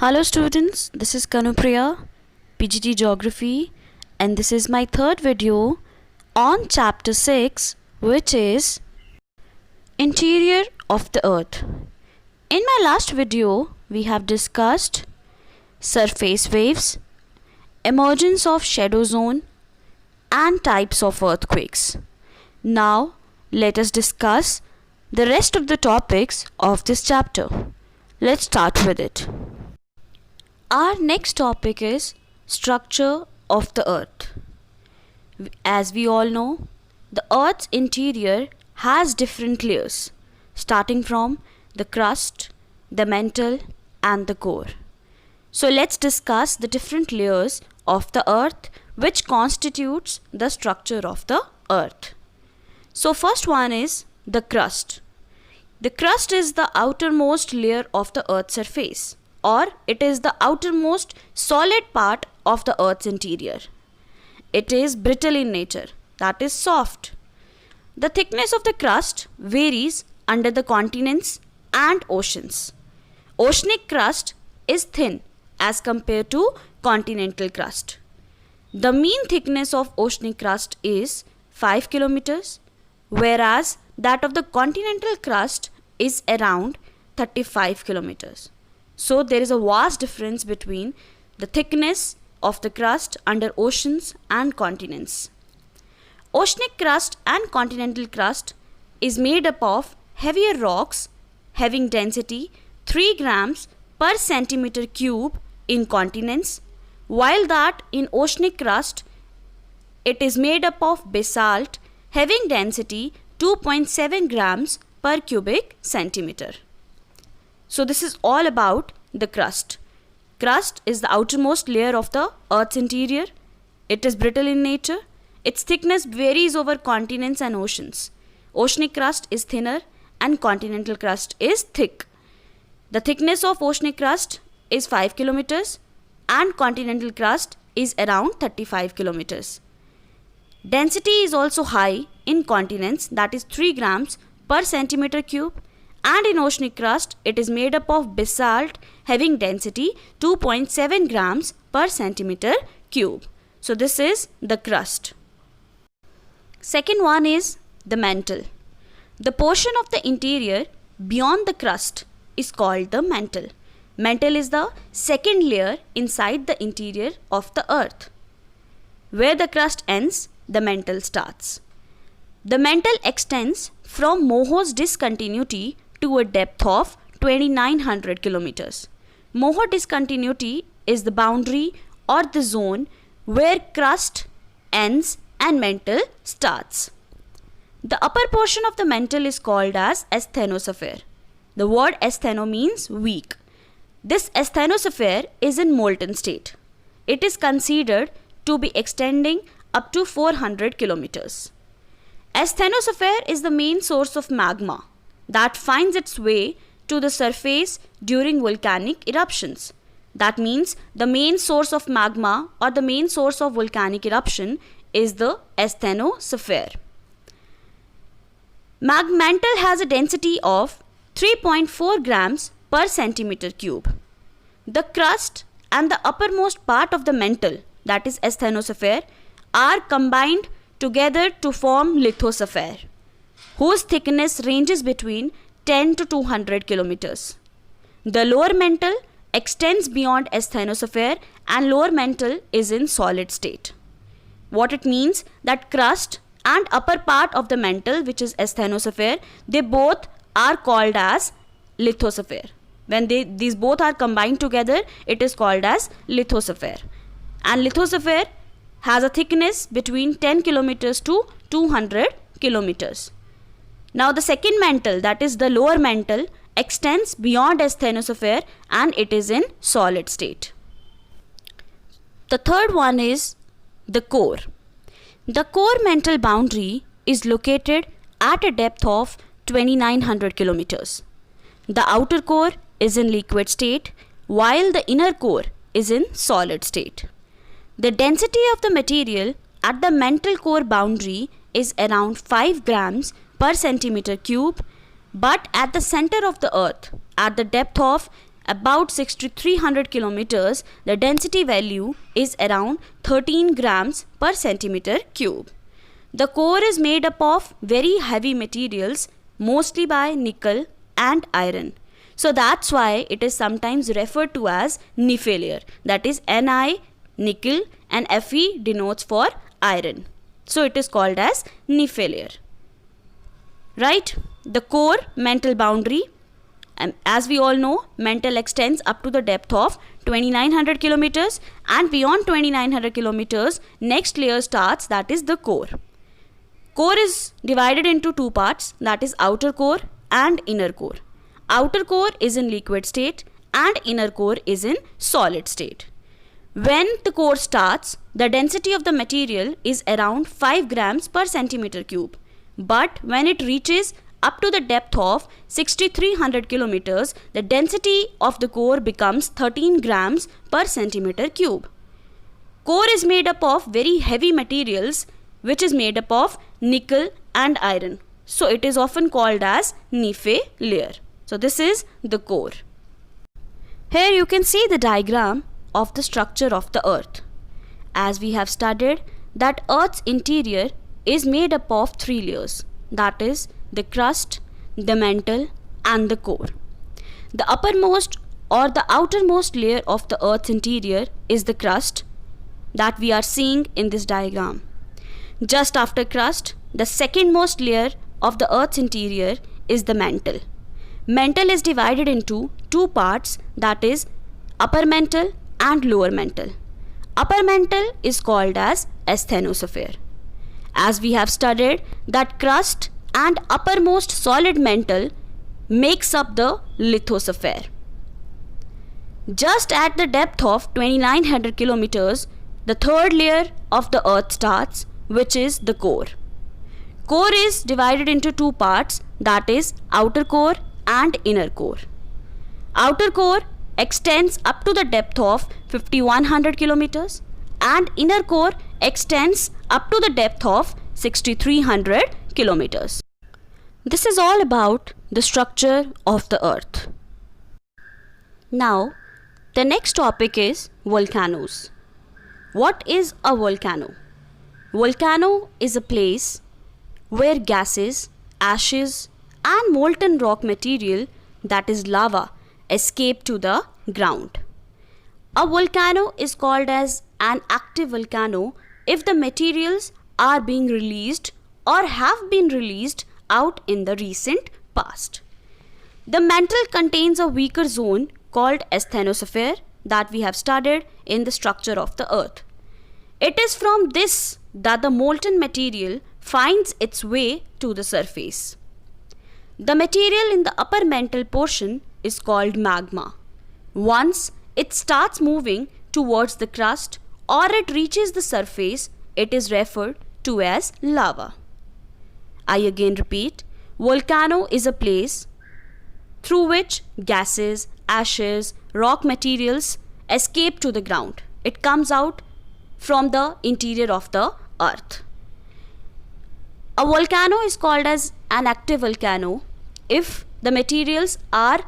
Hello students, this is Kanupriya, PGT Geography, and this is my third video on chapter 6, which is Interior of the Earth. In my last video, we have discussed surface waves, emergence of shadow zone, and types of earthquakes. Now, let us discuss the rest of the topics of this chapter. Let's start with it. Our next topic is structure of the earth. As we all know, the earth's interior has different layers, starting from the crust, the mantle, and the core. So let's discuss the different layers of the earth which constitutes the structure of the earth. So first one is the crust. The crust is the outermost layer of the earth's surface, or it is the outermost solid part of the earth's interior. It is brittle in nature, that is soft. The thickness of the crust varies under the continents and oceans. Oceanic crust is thin as compared to continental crust. The mean thickness of oceanic crust is 5 kilometers, whereas that of the continental crust is around 35 kilometers. So there is a vast difference between the thickness of the crust under oceans and continents. Oceanic crust and continental crust is made up of heavier rocks having density 3 grams per centimeter cube in continents, while that in oceanic crust it is made up of basalt having density 2.7 grams per cubic centimeter. So this is all about the crust. Crust is the outermost layer of the earth's interior. It is brittle in nature. Its thickness varies over continents and oceans. Oceanic crust is thinner and continental crust is thick. The thickness of oceanic crust is 5 kilometers and continental crust is around 35 kilometers. Density is also high in continents, that is 3 grams per centimeter cube, and in oceanic crust it is made up of basalt having density 2.7 grams per centimeter cube. So this is the crust. Second one is the mantle. The portion of the interior beyond the crust is called the mantle. Mantle is the second layer inside the interior of the earth. Where the crust ends, the mantle starts. The mantle extends from Moho's discontinuity to a depth of 2900 kilometers. Moho discontinuity is the boundary or the zone where crust ends and mantle starts. The upper portion of the mantle is called as asthenosphere. The word astheno means weak. This asthenosphere is in molten state. It is considered to be extending up to 400 kilometers. Asthenosphere is the main source of magma that finds its way to the surface during volcanic eruptions. That means the main source of magma or the main source of volcanic eruption is the asthenosphere. Mantle has a density of 3.4 grams per centimeter cube. The crust and the uppermost part of the mantle, that is asthenosphere, are combined together to form lithosphere, whose thickness ranges between 10 to 200 kilometers. The lower mantle extends beyond asthenosphere and lower mantle is in solid state. What it means that crust and upper part of the mantle, which is asthenosphere, they both are called as lithosphere. When these both are combined together, it is called as lithosphere. And lithosphere has a thickness between 10 kilometers to 200 kilometers. Now the second mantle, that is the lower mantle, extends beyond asthenosphere and it is in solid state. The third one is the core. The core mantle boundary is located at a depth of 2900 kilometers. The outer core is in liquid state while the inner core is in solid state. The density of the material at the mantle core boundary is around 5 grams per centimeter cube, but at the center of the earth, at the depth of about 6300 kilometers, the density value is around 13 grams per centimeter cube. The core is made up of very heavy materials, mostly by nickel and iron. So that's why it is sometimes referred to as Nife layer. That is Ni, nickel, and Fe denotes for iron. So it is called as Nife layer. Right? The core mantle boundary. As we all know, mantle extends up to the depth of 2900 kilometers, and beyond 2900 kilometers, next layer starts, that is the core. Core is divided into two parts, that is outer core and inner core. Outer core is in liquid state and inner core is in solid state. When the core starts, the density of the material is around 5 grams per centimeter cube. But when it reaches up to the depth of 6300 kilometers, the density of the core becomes 13 grams per centimeter cube. Core is made up of very heavy materials, which is made up of nickel and iron. So it is often called as Nife layer. So this is the core. Here you can see the diagram of the structure of the earth. As we have studied that earth's interior is made up of three layers, that is the crust, the mantle and the core. The uppermost or the outermost layer of the earth's interior is the crust that we are seeing in this diagram. Just after crust, the secondmost layer of the earth's interior is the mantle. Mantle is divided into two parts, that is upper mantle and lower mantle. Upper mantle is called as asthenosphere. As we have studied that crust and uppermost solid mantle makes up the lithosphere. Just at the depth of 2900 kilometers, the third layer of the earth starts, which is the core. Core is divided into two parts, that is outer core and inner core. Outer core extends up to the depth of 5100 kilometers and inner core extends up to the depth of 6300 kilometers. This is all about the structure of the earth. Now, the next topic is volcanoes. What is a volcano? Volcano is a place where gases, ashes and molten rock material, that is lava, escape to the ground. A volcano is called as an active volcano if the materials are being released or have been released out in the recent past. The mantle contains a weaker zone called asthenosphere that we have studied in the structure of the earth. It is from this that the molten material finds its way to the surface. The material in the upper mantle portion is called magma. Once it starts moving towards the crust or it reaches the surface, it is referred to as lava. I again repeat, volcano is a place through which gases, ashes, rock materials escape to the ground. It comes out from the interior of the earth. A volcano is called as an active volcano if the materials are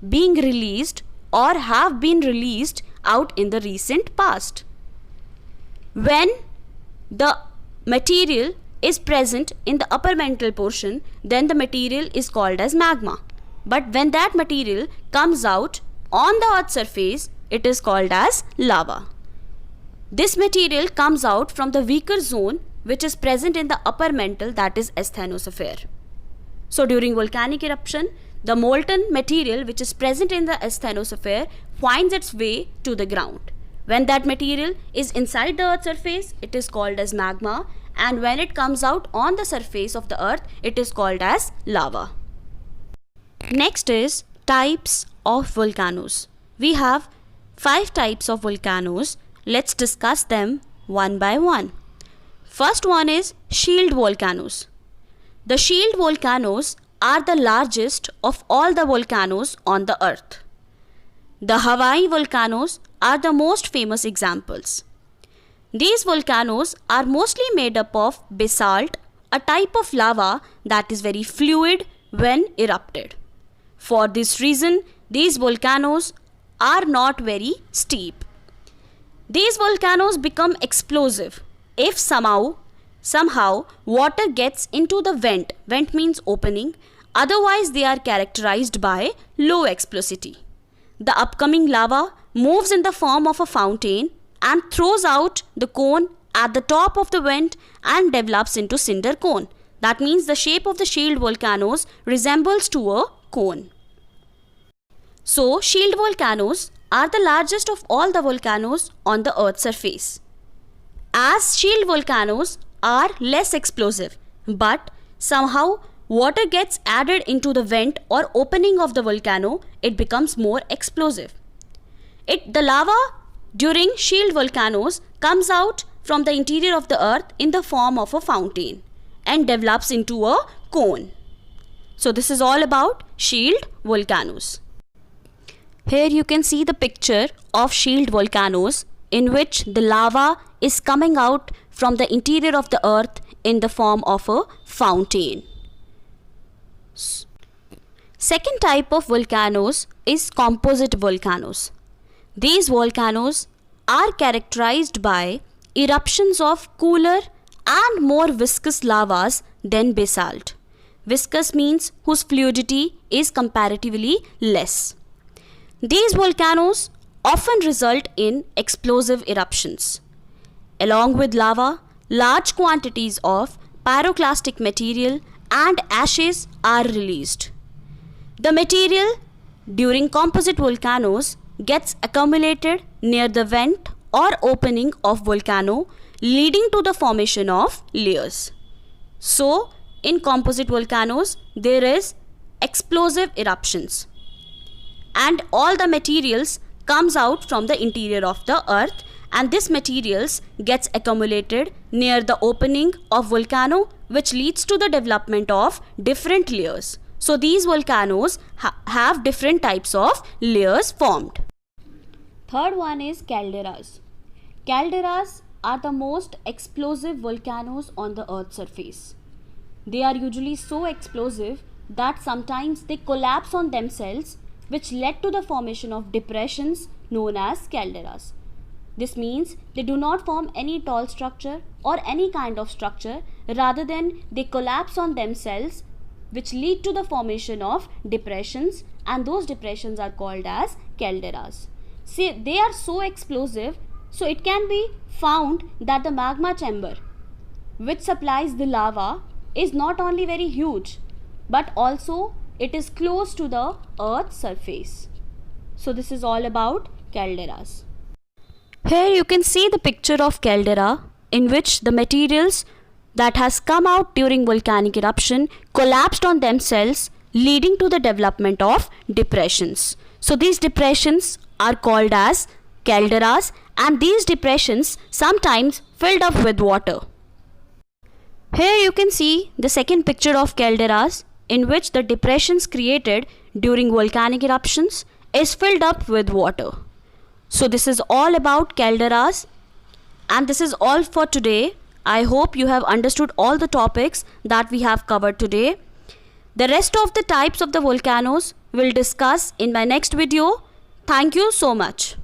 being released or have been released out in the recent past. When the material is present in the upper mantle portion, then the material is called as magma. But when that material comes out on the earth's surface, it is called as lava. This material comes out from the weaker zone which is present in the upper mantle, that is asthenosphere. So during volcanic eruption, the molten material which is present in the asthenosphere finds its way to the ground. When that material is inside the earth's surface, it is called as magma, and when it comes out on the surface of the earth, it is called as lava. Next is types of volcanoes. We have 5 types of volcanoes. Let's discuss them one by one. First one is shield volcanoes. The shield volcanoes are the largest of all the volcanoes on the earth. The Hawaii volcanoes are the most famous examples. These volcanoes are mostly made up of basalt, a type of lava that is very fluid when erupted. For this reason, these volcanoes are not very steep. These volcanoes become explosive if somehow water gets into the vent. Vent means opening. Otherwise, they are characterized by low explosivity. The upcoming lava moves in the form of a fountain and throws out the cone at the top of the vent and develops into cinder cone. That means the shape of the shield volcanoes resembles to a cone. So, shield volcanoes are the largest of all the volcanoes on the Earth's surface. As shield volcanoes are less explosive, but somehow water gets added into the vent or opening of the volcano, it becomes more explosive. The lava during shield volcanoes comes out from the interior of the earth in the form of a fountain and develops into a cone. So this is all about shield volcanoes. Here you can see the picture of shield volcanoes in which the lava is coming out from the interior of the earth in the form of a fountain. Second type of volcanoes is composite volcanoes. These volcanoes are characterized by eruptions of cooler and more viscous lavas than basalt. Viscous means whose fluidity is comparatively less. These volcanoes often result in explosive eruptions. Along with lava, large quantities of pyroclastic material and ashes are released. The material during composite volcanoes gets accumulated near the vent or opening of volcano, leading to the formation of layers. So, in composite volcanoes, there is explosive eruptions, and all the materials comes out from the interior of the earth, and this materials gets accumulated near the opening of volcano, which leads to the development of different layers. So these volcanoes have different types of layers formed. Third one is calderas. Calderas are the most explosive volcanoes on the earth's surface. They are usually so explosive that sometimes they collapse on themselves, which led to the formation of depressions known as calderas. This means they do not form any tall structure or any kind of structure, rather than they collapse on themselves, which lead to the formation of depressions, and those depressions are called as calderas. See, they are so explosive, so it can be found that the magma chamber which supplies the lava is not only very huge, but also it is close to the earth's surface. So this is all about calderas. Here you can see the picture of caldera in which the materials that has come out during volcanic eruption collapsed on themselves, leading to the development of depressions. So these depressions are called as calderas, and these depressions sometimes filled up with water. Here you can see the second picture of calderas in which the depressions created during volcanic eruptions is filled up with water. So this is all about calderas, and this is all for today. I hope you have understood all the topics that we have covered today. The rest of the types of the volcanoes we'll discuss in my next video. Thank you so much.